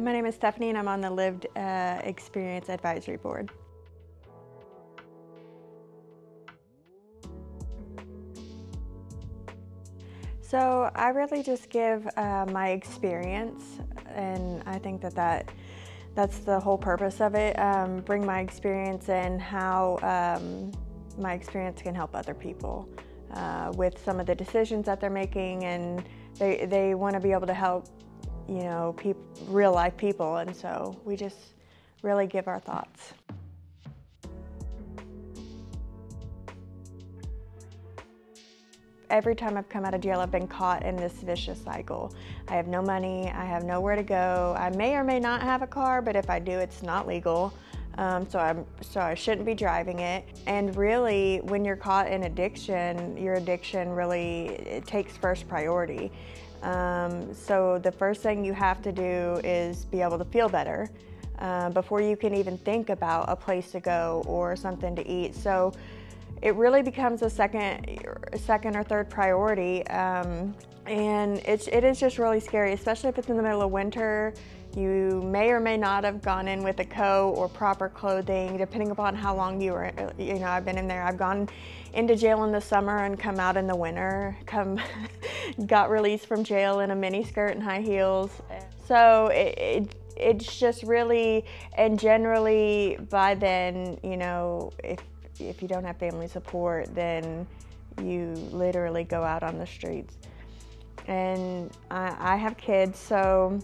My name is Stephanie and I'm on the Lived Experience Advisory Board. So I really just give my experience, and I think that's the whole purpose of it. Bring my experience and how my experience can help other people with some of the decisions that they're making, and they want to be able to help, you know, real life people, and so we just really give our thoughts. Every time I've come out of jail, I've been caught in this vicious cycle. I have no money, I have nowhere to go. I may or may not have a car, but if I do, it's not legal. So I shouldn't be driving it. And really, when you're caught in addiction, your addiction really takes first priority. So the first thing you have to do is be able to feel better before you can even think about a place to go or something to eat. So it really becomes a second or third priority, and it is just really scary, especially if it's in the middle of winter. You may or may not have gone in with a coat or proper clothing, depending upon how long you were. You know, I've been in there. I've gone into jail in the summer and come out in the winter. Got released from jail in a mini skirt and high heels. So it's just really, and generally by then, you know, if you don't have family support, then you literally go out on the streets. And I have kids, so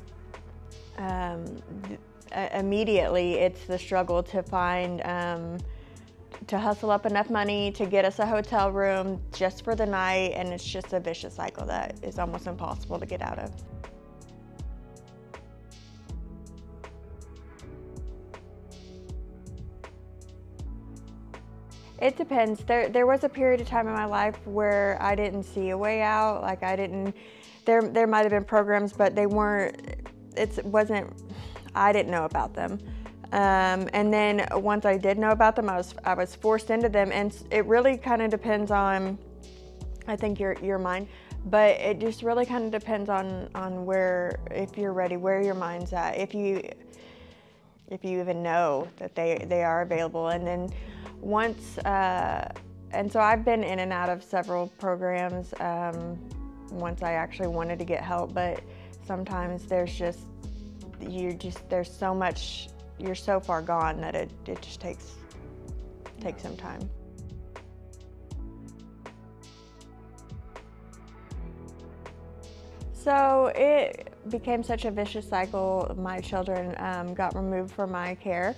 immediately it's the struggle to find, to hustle up enough money to get us a hotel room just for the night, and it's just a vicious cycle that is almost impossible to get out of. It depends. There was a period of time in my life where I didn't see a way out. Like there might have been programs, but they weren't, I didn't know about them. And then once I did know about them, I was forced into them, and it really kind of depends on, I think, your mind. But it just really kind of depends on where, if you're ready, where your mind's at, if you even know that they are available. And then once, and so I've been in and out of several programs once I actually wanted to get help, but sometimes there's so much, you're so far gone that it just takes some time. So it became such a vicious cycle. My children got removed from my care.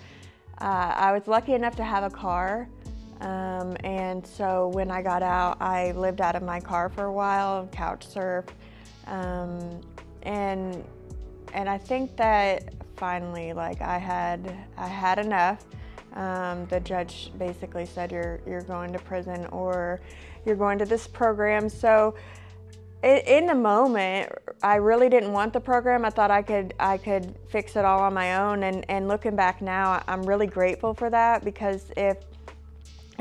I was lucky enough to have a car, and so when I got out, I lived out of my car for a while, couch surfed, and I think that finally, like, I had enough. The judge basically said, you're going to prison or you're going to this program. So in the moment, I really didn't want the program. I thought I could fix it all on my own, and looking back now, I'm really grateful for that, because if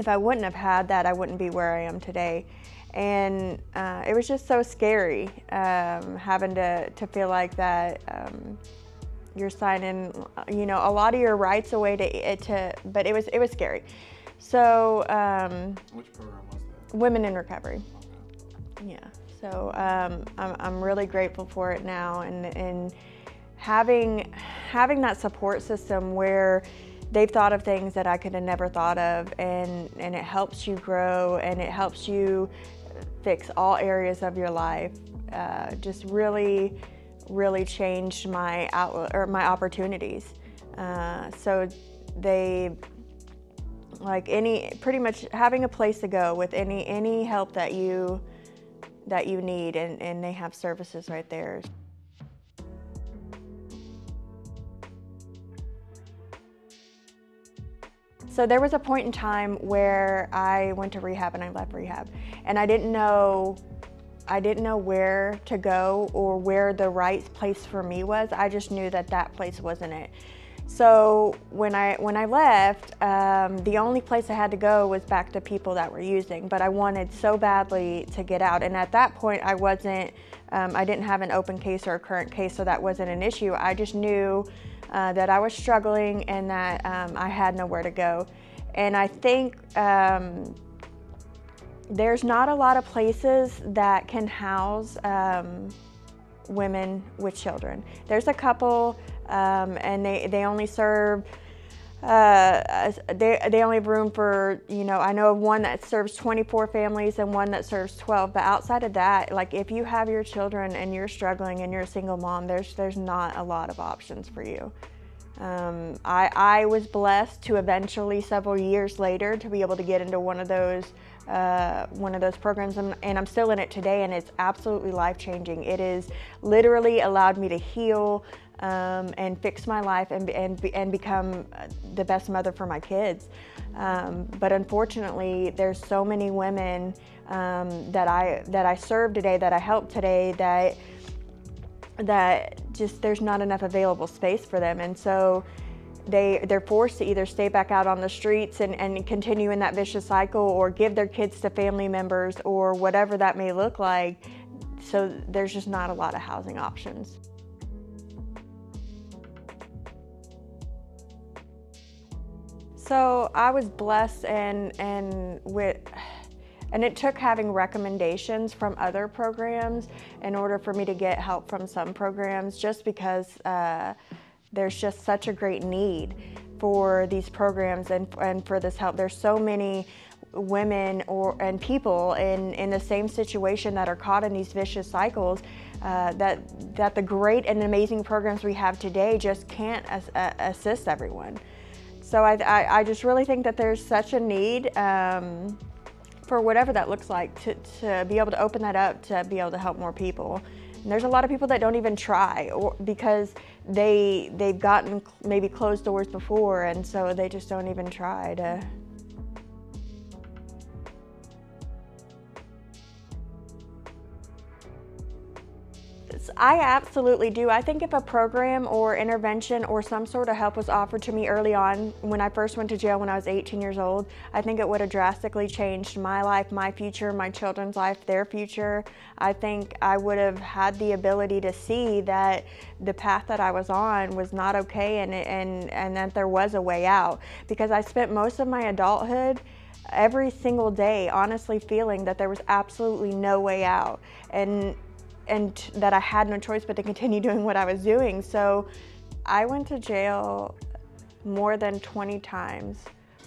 I wouldn't have had that, I wouldn't be where I am today. And it was just so scary, having to feel like that you're signing, you know, a lot of your rights away but it was scary. So which program was that? Women in Recovery. Okay. Yeah. So I'm really grateful for it now, and having that support system where they've thought of things that I could have never thought of, and it helps you grow, and it helps you fix all areas of your life. Just really changed my outlook, or my opportunities. So they, like, pretty much having a place to go with any help that you need, and they have services right there. So there was a point in time where I went to rehab and I left rehab, and I didn't know where to go or where the right place for me was. I just knew that place wasn't it. So when I left, the only place I had to go was back to people that were using, but I wanted so badly to get out. And at that point, I didn't have an open case or a current case, so that wasn't an issue. I just knew that I was struggling and that I had nowhere to go. And I think there's not a lot of places that can house women with children. There's a couple, and they only serve, they only have room for, I know of one that serves 24 families and one that serves 12, but outside of that, like if you have your children and you're struggling and you're a single mom, there's not a lot of options for you. I was blessed to eventually, several years later, to be able to get into one of those programs, and I'm still in it today, and it's absolutely life-changing. It has literally allowed me to heal and fix my life and become the best mother for my kids. But unfortunately, there's so many women that I serve today, that I help today, that just there's not enough available space for them, and so they're forced to either stay back out on the streets and continue in that vicious cycle, or give their kids to family members, or whatever that may look like. So there's just not a lot of housing options. So I was blessed, and it took having recommendations from other programs in order for me to get help from some programs, just because there's just such a great need for these programs and for this help. There's so many women and people in the same situation that are caught in these vicious cycles, that the great and amazing programs we have today just can't assist everyone. So I just really think that there's such a need for whatever that looks like, to be able to open that up, to be able to help more people. And there's a lot of people that don't even try, or because they've gotten maybe closed doors before, and so they just don't even try to. I absolutely do. I think if a program or intervention or some sort of help was offered to me early on, when I first went to jail when I was 18 years old, I think it would have drastically changed my life, my future, my children's life, their future. I think I would have had the ability to see that the path that I was on was not okay, and that there was a way out. Because I spent most of my adulthood every single day honestly feeling that there was absolutely no way out, and that I had no choice but to continue doing what I was doing. So I went to jail more than 20 times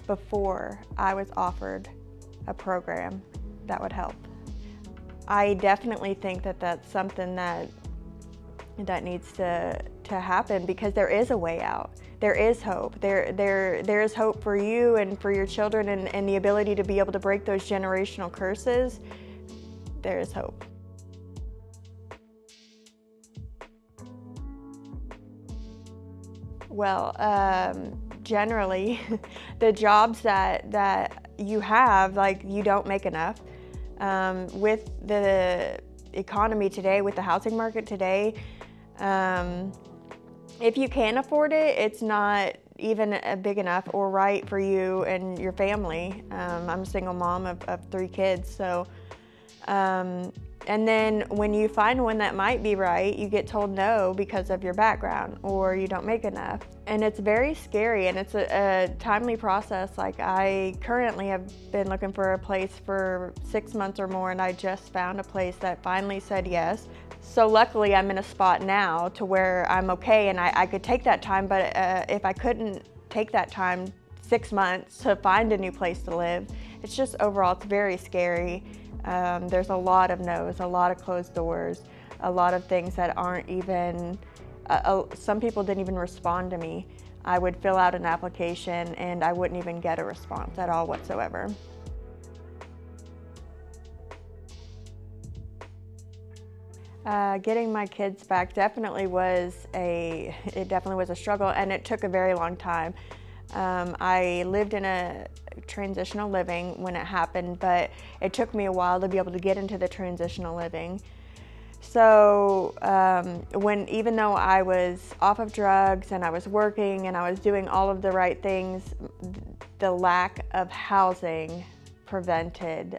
before I was offered a program that would help. I definitely think that that's something that needs to happen, because there is a way out. There is hope. There is hope for you and for your children, and the ability to be able to break those generational curses. There is hope. Well, generally, the jobs that you have, like, you don't make enough. With the economy today, with the housing market today, if you can afford it, it's not even big enough or right for you and your family. I'm a single mom of 3 kids, so and then when you find one that might be right, you get told no because of your background, or you don't make enough. And it's very scary, and it's a timely process. Like, I currently have been looking for a place for 6 months or more, and I just found a place that finally said yes. So luckily I'm in a spot now to where I'm okay, and I could take that time, but if I couldn't take that time, 6 months, to find a new place to live, it's just overall, it's very scary. There's a lot of no's, a lot of closed doors, a lot of things that aren't even, some people didn't even respond to me. I would fill out an application and I wouldn't even get a response at all whatsoever. Getting my kids back definitely was a struggle, and it took a very long time. I lived in a transitional living when it happened, but it took me a while to be able to get into the transitional living. So even though I was off of drugs and I was working and I was doing all of the right things, the lack of housing prevented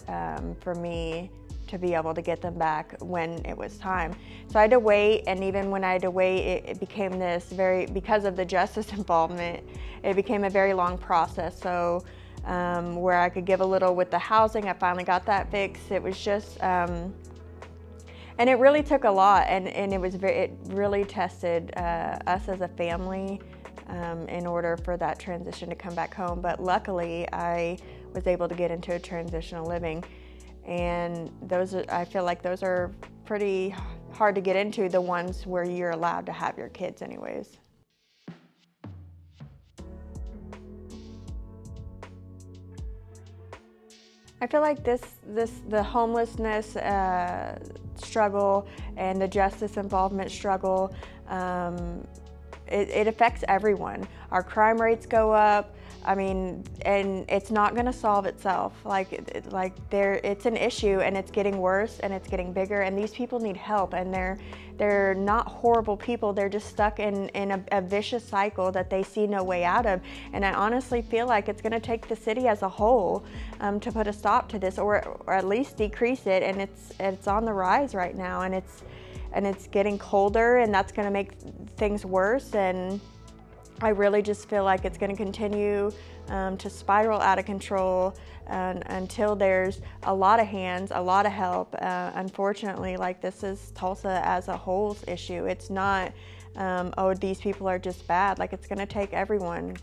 for me to be able to get them back when it was time. So I had to wait, and even when I had to wait, it became this because of the justice involvement, it became a very long process. So where I could give a little with the housing, I finally got that fixed. It was just, and it really took a lot, and it really tested us as a family in order for that transition to come back home. But luckily, I was able to get into a transitional living, and I feel like those are pretty hard to get into, the ones where you're allowed to have your kids anyways. I feel like the homelessness struggle and the justice involvement struggle, it affects everyone. Our crime rates go up. I mean, and it's not going to solve itself. It's an issue, and it's getting worse, and it's getting bigger, and these people need help, and they're not horrible people. They're just stuck in a vicious cycle that they see no way out of. And I honestly feel like it's going to take the city as a whole to put a stop to this, or at least decrease it. And it's on the rise right now, and it's getting colder, and that's going to make things worse. And I really just feel like it's going to continue to spiral out of control until there's a lot of hands, a lot of help. Unfortunately, this is Tulsa as a whole's issue. It's not, oh, these people are just bad. It's going to take everyone.